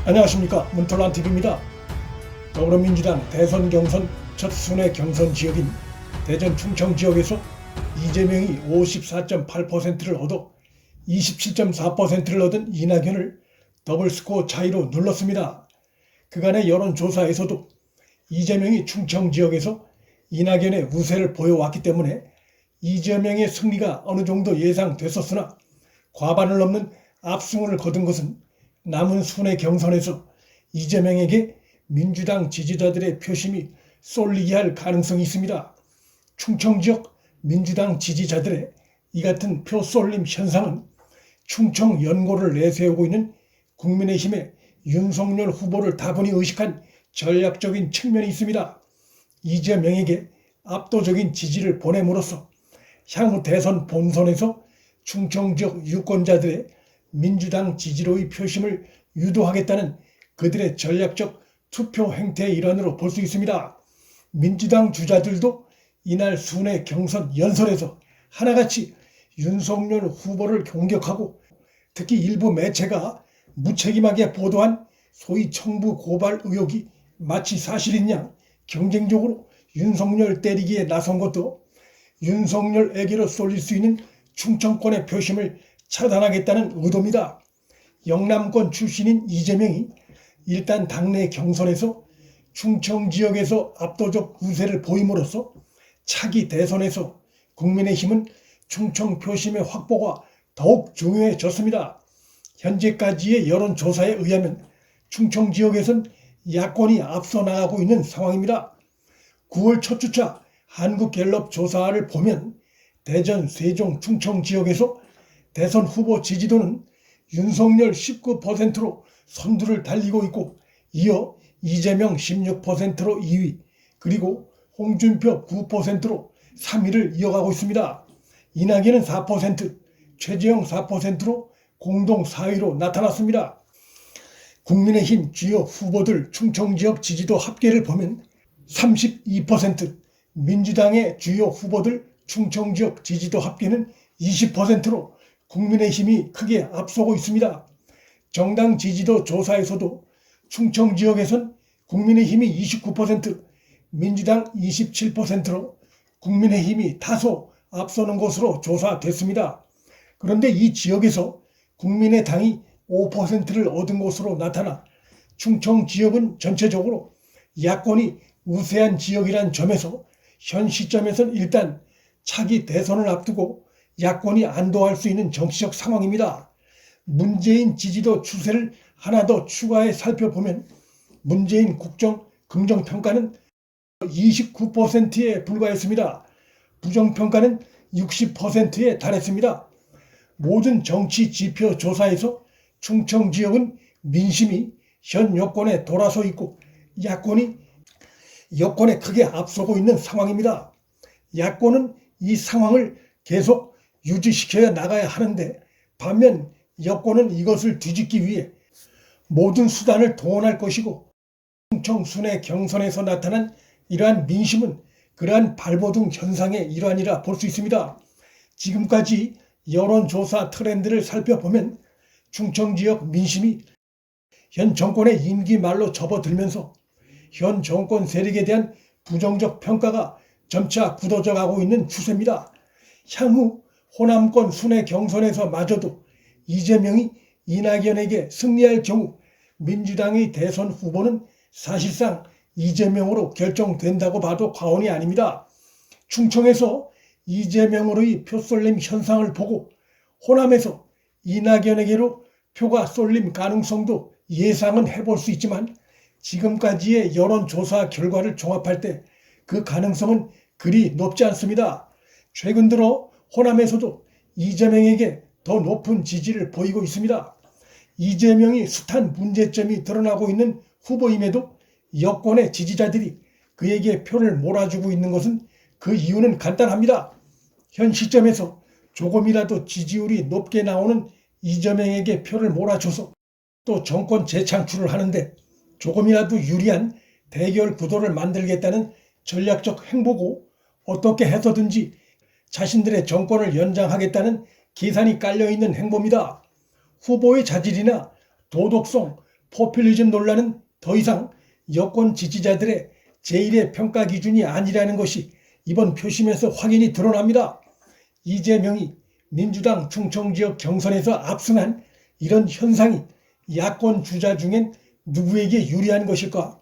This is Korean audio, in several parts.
안녕하십니까, 문톨란TV입니다. 더불어민주당 대선 경선 첫 순회 경선 지역인 대전 충청 지역에서 이재명이 54.8%를 얻어 27.4%를 얻은 이낙연을 더블스코어 차이로 눌렀습니다. 그간의 여론조사에서도 이재명이 충청 지역에서 이낙연의 우세를 보여왔기 때문에 이재명의 승리가 어느 정도 예상됐었으나 과반을 넘는 압승을 거둔 것은 남은 순회 경선에서 이재명에게 민주당 지지자들의 표심이 쏠리게 할 가능성이 있습니다. 충청 지역 민주당 지지자들의 이 같은 표 쏠림 현상은 충청 연고를 내세우고 있는 국민의힘의 윤석열 후보를 다분히 의식한 전략적인 측면이 있습니다. 이재명에게 압도적인 지지를 보냄으로써 향후 대선 본선에서 충청 지역 유권자들의 민주당 지지로의 표심을 유도하겠다는 그들의 전략적 투표 행태의 일환으로 볼 수 있습니다. 민주당 주자들도 이날 순회 경선 연설에서 하나같이 윤석열 후보를 공격하고 특히 일부 매체가 무책임하게 보도한 소위 청부 고발 의혹이 마치 사실인 양 경쟁적으로 윤석열 때리기에 나선 것도 윤석열에게로 쏠릴 수 있는 충청권의 표심을 차단하겠다는 의도입니다. 영남권 출신인 이재명이 일단 당내 경선에서 충청 지역에서 압도적 우세를 보임으로써 차기 대선에서 국민의힘은 충청 표심의 확보가 더욱 중요해졌습니다. 현재까지의 여론조사에 의하면 충청 지역에선 야권이 앞서 나가고 있는 상황입니다. 9월 첫 주차 한국갤럽 조사를 보면 대전, 세종, 충청 지역에서 대선 후보 지지도는 윤석열 19%로 선두를 달리고 있고 이어 이재명 16%로 2위 그리고 홍준표 9%로 3위를 이어가고 있습니다. 이낙연은 4%, 최재형 4%로 공동 4위로 나타났습니다. 국민의힘 주요 후보들 충청지역 지지도 합계를 보면 32%, 민주당의 주요 후보들 충청지역 지지도 합계는 20%로 국민의힘이 크게 앞서고 있습니다. 정당 지지도 조사에서도 충청 지역에선 국민의힘이 29%, 민주당 27%로 국민의힘이 다소 앞서는 것으로 조사됐습니다. 그런데 이 지역에서 국민의당이 5%를 얻은 것으로 나타나 충청 지역은 전체적으로 야권이 우세한 지역이란 점에서 현 시점에선 일단 차기 대선을 앞두고 야권이 안도할 수 있는 정치적 상황입니다. 문재인 지지도 추세를 하나 더 추가해 살펴보면 문재인 국정 긍정평가는 29%에 불과했습니다. 부정평가는 60%에 달했습니다. 모든 정치 지표 조사에서 충청 지역은 민심이 현 여권에 돌아서 있고 야권이 여권에 크게 앞서고 있는 상황입니다. 야권은 이 상황을 계속 유지시켜 나가야 하는데 반면 여권은 이것을 뒤집기 위해 모든 수단을 동원할 것이고 충청 순회 경선에서 나타난 이러한 민심은 그러한 발버둥 현상의 일환이라 볼 수 있습니다. 지금까지 여론조사 트렌드를 살펴보면 충청 지역 민심이 현 정권의 임기 말로 접어들면서 현 정권 세력에 대한 부정적 평가가 점차 굳어져 가고 있는 추세입니다. 향후 호남권 순회 경선에서 마저도 이재명이 이낙연에게 승리할 경우 민주당의 대선 후보는 사실상 이재명으로 결정된다고 봐도 과언이 아닙니다. 충청에서 이재명으로의 표 쏠림 현상을 보고 호남에서 이낙연에게로 표가 쏠림 가능성도 예상은 해볼 수 있지만 지금까지의 여론조사 결과를 종합할 때 그 가능성은 그리 높지 않습니다. 최근 들어 호남에서도 이재명에게 더 높은 지지를 보이고 있습니다. 이재명이 숱한 문제점이 드러나고 있는 후보임에도 여권의 지지자들이 그에게 표를 몰아주고 있는 것은 그 이유는 간단합니다. 현 시점에서 조금이라도 지지율이 높게 나오는 이재명에게 표를 몰아줘서 또 정권 재창출을 하는데 조금이라도 유리한 대결 구도를 만들겠다는 전략적 행보고 어떻게 해서든지 자신들의 정권을 연장하겠다는 계산이 깔려있는 행보입니다. 후보의 자질이나 도덕성, 포퓰리즘 논란은 더 이상 여권 지지자들의 제1의 평가 기준이 아니라는 것이 이번 표심에서 확연히 드러납니다. 이재명이 민주당 충청지역 경선에서 압승한 이런 현상이 야권 주자 중엔 누구에게 유리한 것일까?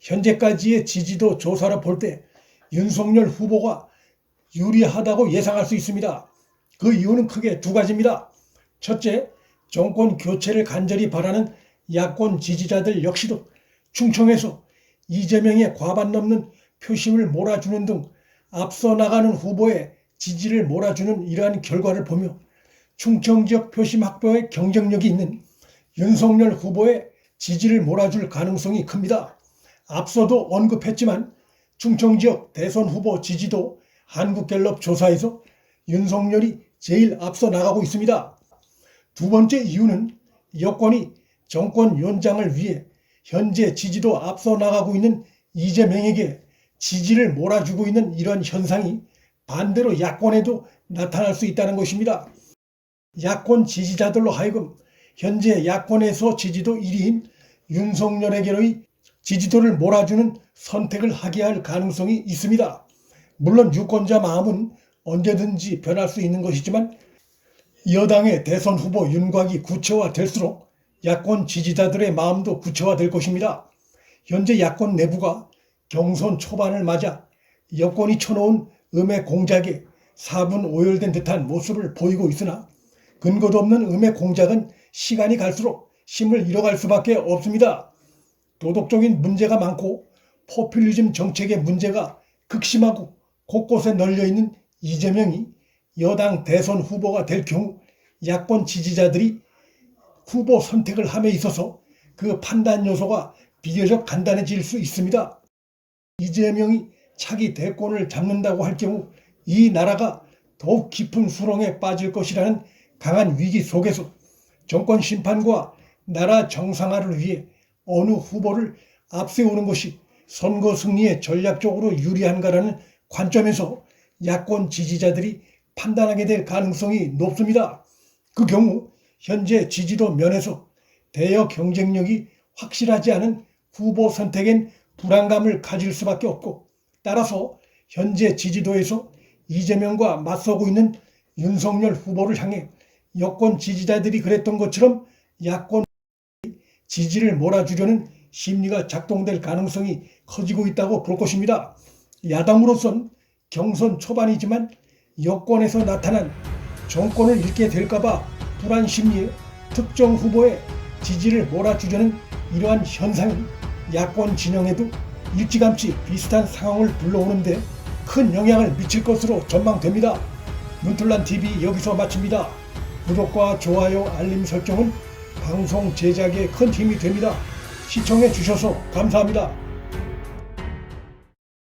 현재까지의 지지도 조사로 볼 때 윤석열 후보가 유리하다고 예상할 수 있습니다. 그 이유는 크게 두 가지입니다. 첫째, 정권 교체를 간절히 바라는 야권 지지자들 역시도 충청에서 이재명의 과반 넘는 표심을 몰아주는 등 앞서 나가는 후보의 지지를 몰아주는 이러한 결과를 보며 충청 지역 표심 확보에 경쟁력이 있는 윤석열 후보의 지지를 몰아줄 가능성이 큽니다. 앞서도 언급했지만 충청 지역 대선 후보 지지도 한국갤럽 조사에서 윤석열이 제일 앞서 나가고 있습니다. 두 번째 이유는 여권이 정권 연장을 위해 현재 지지도 앞서 나가고 있는 이재명에게 지지를 몰아주고 있는 이런 현상이 반대로 야권에도 나타날 수 있다는 것입니다. 야권 지지자들로 하여금 현재 야권에서 지지도 1위인 윤석열에게의 지지도를 몰아주는 선택을 하게 할 가능성이 있습니다. 물론 유권자 마음은 언제든지 변할 수 있는 것이지만 여당의 대선 후보 윤곽이 구체화될수록 야권 지지자들의 마음도 구체화될 것입니다. 현재 야권 내부가 경선 초반을 맞아 여권이 쳐놓은 음해 공작에 사분 오열된 듯한 모습을 보이고 있으나 근거도 없는 음해 공작은 시간이 갈수록 힘을 잃어갈 수밖에 없습니다. 도덕적인 문제가 많고 포퓰리즘 정책의 문제가 극심하고 곳곳에 널려있는 이재명이 여당 대선 후보가 될 경우 야권 지지자들이 후보 선택을 함에 있어서 그 판단 요소가 비교적 간단해질 수 있습니다. 이재명이 차기 대권을 잡는다고 할 경우 이 나라가 더욱 깊은 수렁에 빠질 것이라는 강한 위기 속에서 정권 심판과 나라 정상화를 위해 어느 후보를 앞세우는 것이 선거 승리에 전략적으로 유리한가라는 관점에서 야권 지지자들이 판단하게 될 가능성이 높습니다. 그 경우 현재 지지도 면에서 대여 경쟁력이 확실하지 않은 후보 선택엔 불안감을 가질 수밖에 없고 따라서 현재 지지도에서 이재명과 맞서고 있는 윤석열 후보를 향해 여권 지지자들이 그랬던 것처럼 야권 지지를 몰아주려는 심리가 작동될 가능성이 커지고 있다고 볼 것입니다. 야당으로선 경선 초반이지만 여권에서 나타난 정권을 잃게 될까봐 불안 심리에 특정 후보의 지지를 몰아주려는 이러한 현상이 야권 진영에도 일찌감치 비슷한 상황을 불러오는데 큰 영향을 미칠 것으로 전망됩니다. 문틀란TV 여기서 마칩니다. 구독과 좋아요, 알림 설정은 방송 제작에 큰 힘이 됩니다. 시청해 주셔서 감사합니다.